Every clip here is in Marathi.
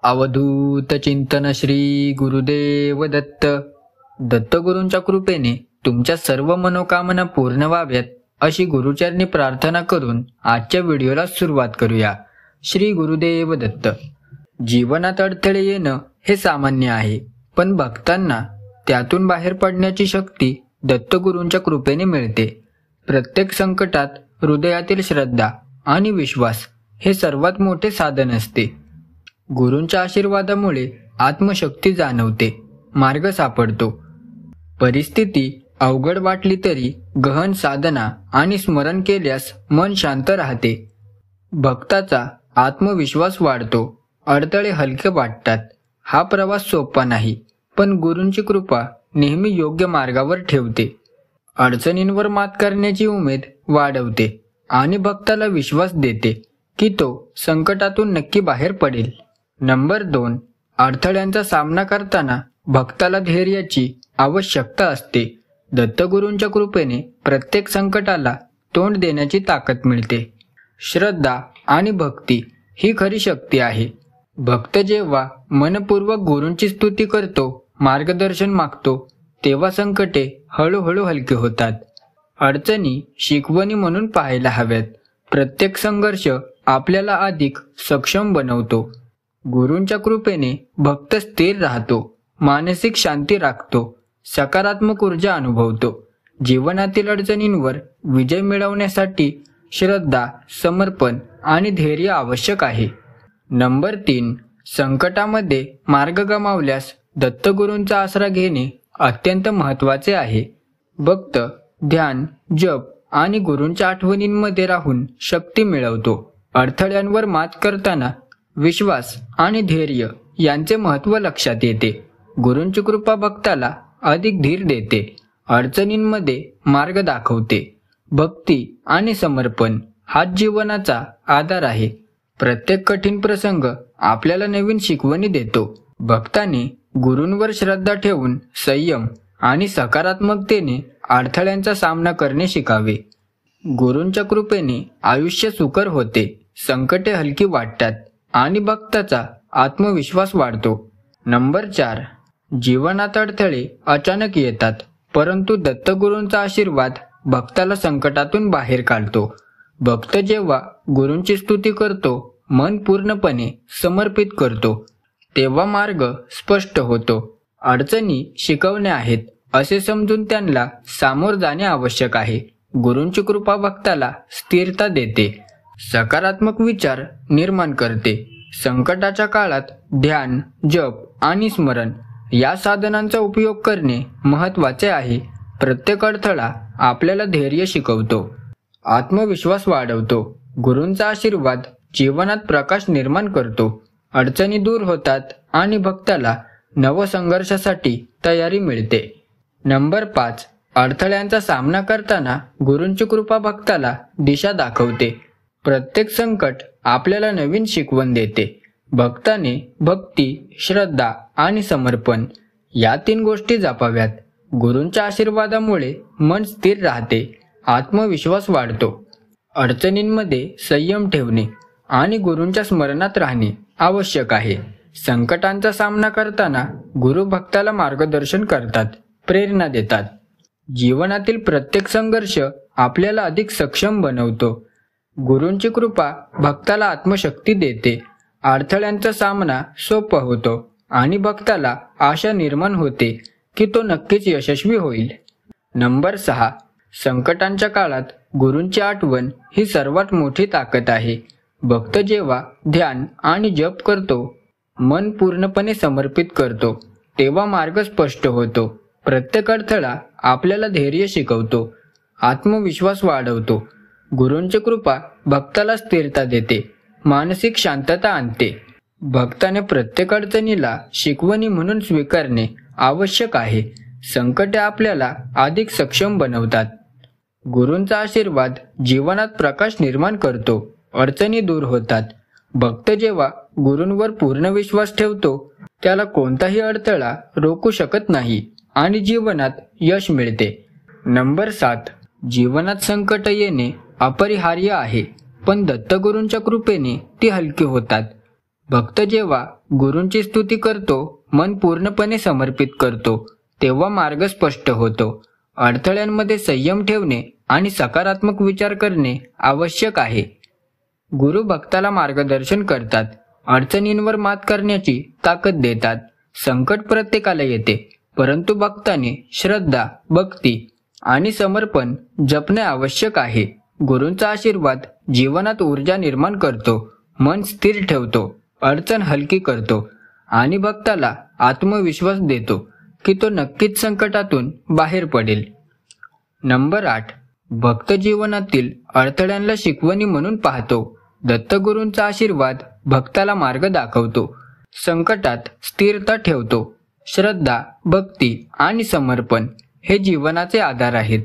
अवधूत चिंतन श्री गुरुदेव दत्त. दत्तगुरूंच्या कृपेने तुमच्या सर्व मनोकामना पूर्ण व्हाव्यात अशी गुरुचरणी प्रार्थना करून आजच्या व्हिडिओला सुरुवात करूया. श्री गुरुदेव दत्त. जीवनात अडथळे येणं हे सामान्य आहे, पण भक्तांना त्यातून बाहेर पडण्याची शक्ती दत्तगुरूंच्या कृपेने मिळते. प्रत्येक संकटात हृदयातील श्रद्धा आणि विश्वास हे सर्वात मोठे साधन असते. गुरूंच्या आशीर्वादामुळे आत्मशक्ती जाणवते, मार्ग सापडतो. परिस्थिती अवघड वाटली तरी गहन साधना आणि स्मरण केल्यास मन शांत राहते. भक्ताचा आत्मविश्वास वाढतो, अडथळे हलके वाटतात. हा प्रवास सोपा नाही, पण गुरूंची कृपा नेहमी योग्य मार्गावर ठेवते. अडचणींवर मात करण्याची उमेद वाढवते आणि भक्ताला विश्वास देते की तो संकटातून नक्की बाहेर पडेल. नंबर 2. अडथळ्यांचा सामना करताना भक्ताला धैर्याची आवश्यकता असते. दत्तगुरूंच्या कृपेने प्रत्येक संकटाला तोंड देण्याची ताकद मिळते. श्रद्धा आणि भक्ती ही खरी शक्ती आहे. भक्त जेव्हा मनपूर्वक गुरूंची स्तुती करतो, मार्गदर्शन मागतो, तेव्हा संकटे हळूहळू हलके होतात. अडचणी शिकवणी म्हणून पाहायला हव्यात. प्रत्येक संघर्ष आपल्याला अधिक सक्षम बनवतो. गुरूंच्या कृपेने भक्त स्थिर राहतो, मानसिक शांती राखतो, सकारात्मक ऊर्जा अनुभवतो. जीवनातील अडचणींवर विजय मिळवण्यासाठी श्रद्धा, समर्पण आणि धैर्य आवश्यक आहे. नंबर 3. संकटामध्ये मार्ग गमावल्यास दत्तगुरूंचा आसरा घेणे अत्यंत महत्त्वाचे आहे. भक्त ध्यान, जप आणि गुरूंच्या आठवणींमध्ये राहून शक्ती मिळवतो. अडथळ्यांवर मात करताना विश्वास आणि धैर्य यांचे महत्त्व लक्षात येते. गुरूंची कृपा भक्ताला अधिक धीर देते, अडचणींमध्ये मार्ग दाखवते. भक्ती आणि समर्पण हाच जीवनाचा आधार आहे. प्रत्येक कठीण प्रसंग आपल्याला नवीन शिकवणी देतो. भक्ताने गुरूंवर श्रद्धा ठेवून संयम आणि सकारात्मकतेने अडथळ्यांचा सामना करणे शिकावे. गुरूंच्या कृपेने आयुष्य सुकर होते, संकटे हलकी वाटतात आणि भक्ताचा आत्मविश्वास वाढतो. नंबर 4. जीवनात अडथळे अचानक येतात, परंतु दत्तगुरूंचा आशीर्वाद भक्ताला संकटातून बाहेर काढतो. भक्त जेव्हा गुरूंची स्तुती करतो, मन पूर्णपणे समर्पित करतो, तेव्हा मार्ग स्पष्ट होतो. अडचणी शिकवणे आहेत असे समजून त्यांना सामोर जाणे आवश्यक आहे. गुरूंची कृपा भक्ताला स्थिरता देते, सकारात्मक विचार निर्माण करते. संकटाच्या काळात ध्यान, जप आणि स्मरण या साधनांचा उपयोग करणे महत्त्वाचे आहे. प्रत्येक अडथळा आपल्याला धैर्य शिकवतो, आत्मविश्वास वाढवतो. गुरूंचा आशीर्वाद जीवनात प्रकाश निर्माण करतो. अडचणी दूर होतात आणि भक्ताला नवसंघर्षासाठी तयारी मिळते. नंबर 5. अडथळ्यांचा सामना करताना गुरूंची कृपा भक्ताला दिशा दाखवते. प्रत्येक संकट आपल्याला नवीन शिकवण देते. भक्ताने भक्ती, श्रद्धा आणि समर्पण या 3 गोष्टी जपाव्यात. गुरूंच्या आशीर्वादामुळे मन स्थिर राहते, आत्मविश्वास वाढतो. अडचणींमध्ये संयम ठेवणे आणि गुरूंच्या स्मरणात राहणे आवश्यक आहे. संकटांचा सामना करताना गुरु भक्ताला मार्गदर्शन करतात, प्रेरणा देतात. जीवनातील प्रत्येक संघर्ष आपल्याला अधिक सक्षम बनवतो. गुरूंची कृपा भक्ताला आत्मशक्ती देते. अडथळ्यांचा सामना सोपा होतो आणि भक्ताला आशा निर्माण होते की तो नक्कीच यशस्वी होईल. नंबर 6. संकटांच्या काळात गुरूंची आठवण ही सर्वात मोठी ताकद आहे. भक्त जेव्हा ध्यान आणि जप करतो, मन पूर्णपणे समर्पित करतो, तेव्हा मार्ग स्पष्ट होतो. प्रत्येक अडथळा आपल्याला धैर्य शिकवतो, आत्मविश्वास वाढवतो. गुरूंची कृपा भक्ताला स्थिरता देते, मानसिक शांतता आणते. भक्ताने प्रत्येक अडचणीला शिकवणी म्हणून स्वीकारणे आवश्यक आहे. संकटे आपल्याला अधिक सक्षम बनवतात. गुरूंचा आशीर्वाद जीवनात प्रकाश निर्माण करतो, अडचणी दूर होतात. भक्त जेव्हा गुरूंवर पूर्ण विश्वास ठेवतो, त्याला कोणताही अडथळा रोखू शकत नाही आणि जीवनात यश मिळते. नंबर 7. जीवनात संकट येणे अपरिहार्य आहे, पण दत्तगुरूंच्या कृपेने ती हलकी होतात. भक्त जेव्हा गुरूंची स्तुती करतो, मन पूर्णपणे समर्पित करतो, तेव्हा मार्ग स्पष्ट होतो. अडथळ्यांमध्ये संयम ठेवणे आणि सकारात्मक विचार करणे आवश्यक आहे. गुरु भक्ताला मार्गदर्शन करतात, अडचणींवर मात करण्याची ताकद देतात. संकट प्रत्येकाला येते, परंतु भक्ताने श्रद्धा, भक्ती आणि समर्पण जपणे आवश्यक आहे. गुरूंचा आशीर्वाद जीवनात ऊर्जा निर्माण करतो, मन स्थिर ठेवतो, अडचण हलकी करतो आणि भक्ताला आत्मविश्वास देतो की तो नक्कीच संकटातून बाहेर पडेल. नंबर 8. भक्त जीवनातील अडथळ्यांना शिकवणी म्हणून पाहतो. दत्तगुरूंचा आशीर्वाद भक्ताला मार्ग दाखवतो, संकटात स्थिरता ठेवतो. श्रद्धा, भक्ती आणि समर्पण हे जीवनाचे आधार आहेत.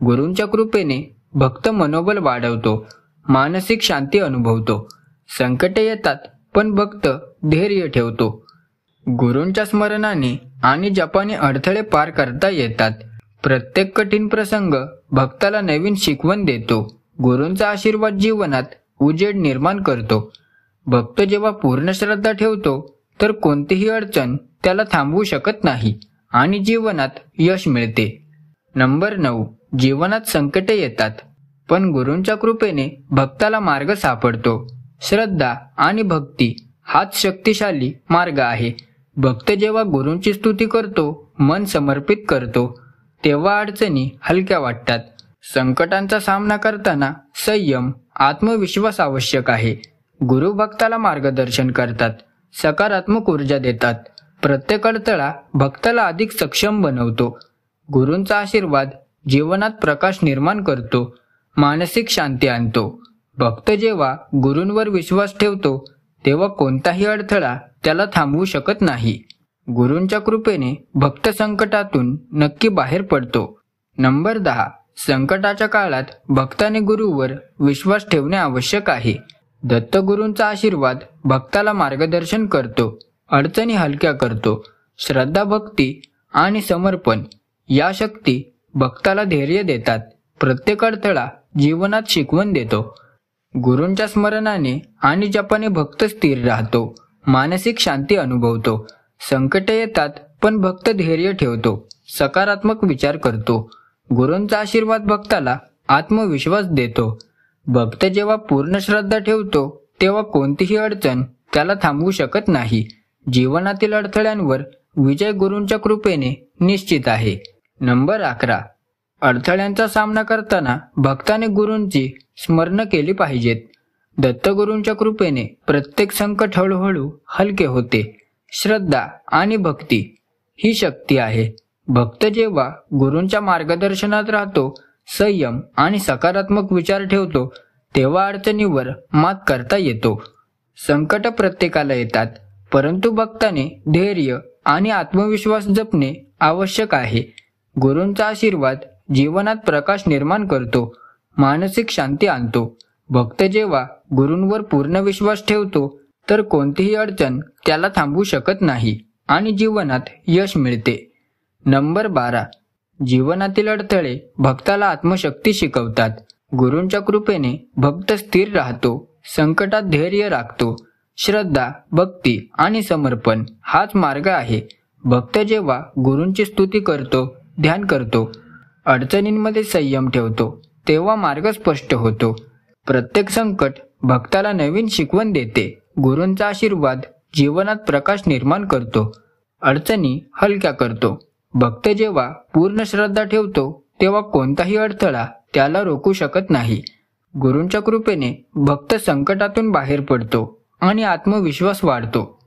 गुरूंच्या कृपेने भक्त मनोबल वाढवतो, मानसिक शांती अनुभवतो. संकटे येतात, पण भक्त धैर्य ठेवतो. गुरूंच्या स्मरणाने आणि जपाने अडथळे पार करता येतात. प्रत्येक कठीण प्रसंग भक्ताला नवीन शिकवण देतो. गुरूंचा आशीर्वाद जीवनात उजेड निर्माण करतो. भक्त जेव्हा पूर्ण श्रद्धा ठेवतो, तर कोणतीही अडचण त्याला थांबवू शकत नाही आणि जीवनात यश मिळते. नंबर 9. जीवनात संकटे येतात, पण गुरूंच्या कृपेने भक्ताला मार्ग सापडतो. श्रद्धा आणि भक्ती हाच शक्तिशाली मार्ग आहे. भक्त जेव्हा गुरूंची स्तुती करतो, मन समर्पित करतो, तेव्हा अडचणी हलक्या वाटतात. संकटांचा सामना करताना संयम, आत्मविश्वास आवश्यक आहे. गुरु भक्ताला मार्गदर्शन करतात, सकारात्मक ऊर्जा देतात. प्रत्येक अडथळा भक्ताला अधिक सक्षम बनवतो. गुरूंचा आशीर्वाद जीवनात प्रकाश निर्माण करतो, मानसिक शांती आणतो. भक्त जेव्हा गुरूंवर विश्वास ठेवतो, तेव्हा कोणताही अडथळा त्याला थांबवू शकत नाही. गुरूंच्या कृपेने भक्त संकटातून नक्की बाहेर पडतो. नंबर 10. संकटाच्या काळात भक्ताने गुरूवर विश्वास ठेवणे आवश्यक आहे. दत्तगुरूंचा आशीर्वाद भक्ताला मार्गदर्शन करतो, अडचणी हलक्या करतो. श्रद्धा, भक्ती आणि समर्पण या शक्ती भक्ताला धैर्य देतात. प्रत्येक अडथळा जीवनात शिकवण देतो. गुरूंच्या स्मरणाने आणि जपाने भक्त स्थिर राहतो, मानसिक शांती अनुभवतो. संकटे येतात, पण भक्त धैर्य ठेवतो, सकारात्मक विचार करतो. गुरूंचा आशीर्वाद भक्ताला आत्मविश्वास देतो. भक्त जेव्हा पूर्ण श्रद्धा ठेवतो, तेव्हा कोणतीही अडचण त्याला थांबवू शकत नाही. जीवनातील अडथळ्यांवर विजय गुरूंच्या कृपेने निश्चित आहे. नंबर 11. अडथळ्यांचा सामना करताना भक्ताने गुरूंची स्मरण केली पाहिजेत. दत्तगुरूंच्या कृपेने प्रत्येक संकट हळूहळू हलके होते. श्रद्धा आणि भक्ती ही शक्ती आहे. भक्त जेव्हा गुरूंच्या मार्गदर्शनात राहतो, संयम आणि सकारात्मक विचार ठेवतो, तेव्हा अडचणीवर मात करता येतो. संकट प्रत्येकाला येतात, परंतु भक्ताने धैर्य आणि आत्मविश्वास जपणे आवश्यक आहे. गुरूंचा आशीर्वाद जीवनात प्रकाश निर्माण करतो, मानसिक शांती आणतो. भक्त जेव्हा गुरूंवर पूर्ण विश्वास ठेवतो, तर कोणतीही अडचण त्याला थांबवू शकत नाही आणि जीवनात यश मिळते. नंबर 12. जीवनातील अडथळे भक्ताला आत्मशक्ती शिकवतात. गुरूंच्या कृपेने भक्त स्थिर राहतो, संकटात धैर्य राखतो. श्रद्धा, भक्ती आणि समर्पण हाच मार्ग आहे. भक्त जेव्हा गुरूंची स्तुती करतो, ध्यान करतो, अडचणींमध्ये संयम ठेवतो, तेव्हा मार्ग स्पष्ट होतो. प्रत्येक संकट भक्ताला नवीन शिकवण देते. गुरूंचा आशीर्वाद जीवनात प्रकाश निर्माण करतो, अडचणी हलक्या करतो. भक्त जेव्हा पूर्ण श्रद्धा ठेवतो, तेव्हा कोणताही अडथळा त्याला रोखू शकत नाही. गुरूंच्या कृपेने भक्त संकटातून बाहेर पडतो आणि आत्मविश्वास वाढतो.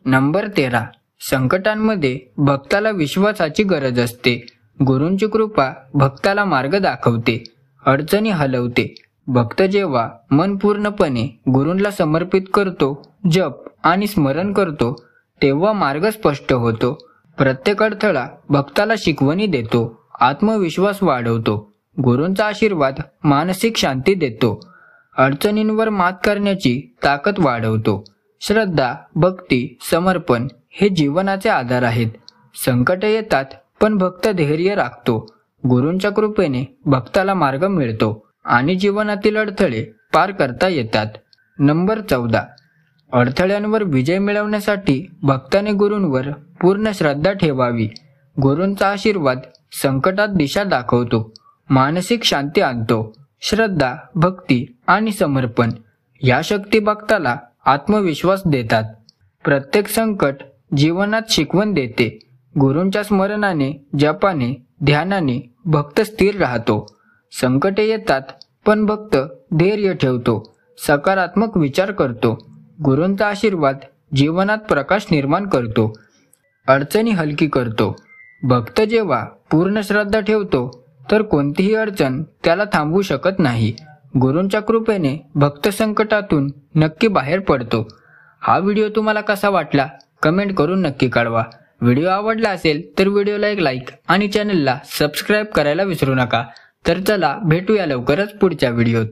नंबर 13. संकटांमध्ये भक्ताला विश्वासाची गरज असते. गुरूंची कृपा भक्ताला मार्ग दाखवते, अडचणी हलवते. भक्त जेव्हा मन पूर्णपणे गुरूंना समर्पित करतो, जप आणि स्मरण करतो, तेव्हा मार्ग स्पष्ट होतो. प्रत्येक अडथळा भक्ताला शिकवणी देतो, आत्मविश्वास वाढवतो. गुरूंचा आशीर्वाद मानसिक शांती देतो, अडचणींवर मात करण्याची ताकद वाढवतो. श्रद्धा, भक्ती, समर्पण हे जीवनाचे आधार आहेत. संकट येतात, पण भक्त धैर्य राखतो. गुरूंच्या कृपेने भक्ताला मार्ग मिळतो आणि जीवनातील अडथळे पार करता येतात. नंबर 14. अडथळ्यांवर विजय मिळवण्यासाठी भक्ताने गुरूंवर पूर्ण श्रद्धा ठेवावी. गुरूंचा आशीर्वाद संकटात दिशा दाखवतो, मानसिक शांती आणतो. श्रद्धा, भक्ती आणि समर्पण या शक्ती भक्ताला आत्मविश्वास देतात. प्रत्येक संकट जीवनात शिकवण देते. गुरूंच्या स्मरणाने, जपाने, ध्यानाने भक्त स्थिर राहतो. संकटे येतात पण भक्त धैर्य ठेवतो, सकारात्मक विचार करतो. गुरूंचा आशीर्वाद जीवनात प्रकाश निर्माण करतो, अडचणी हलकी करतो. भक्त जेव्हा पूर्ण श्रद्धा ठेवतो तर कोणतीही अडचण त्याला थांबवू शकत नाही. गुरूंच्या कृपेने भक्त संकटातून नक्की बाहेर पडतो. हा व्हिडिओ तुम्हाला कसा वाटला कमेंट करून नक्की कळवा. व्हिडिओ आवडला असेल तर व्हिडिओला एक लाईक आणि चॅनलला सबस्क्राईब करायला विसरू नका. तर चला भेटूया लवकरच पुढच्या व्हिडिओत.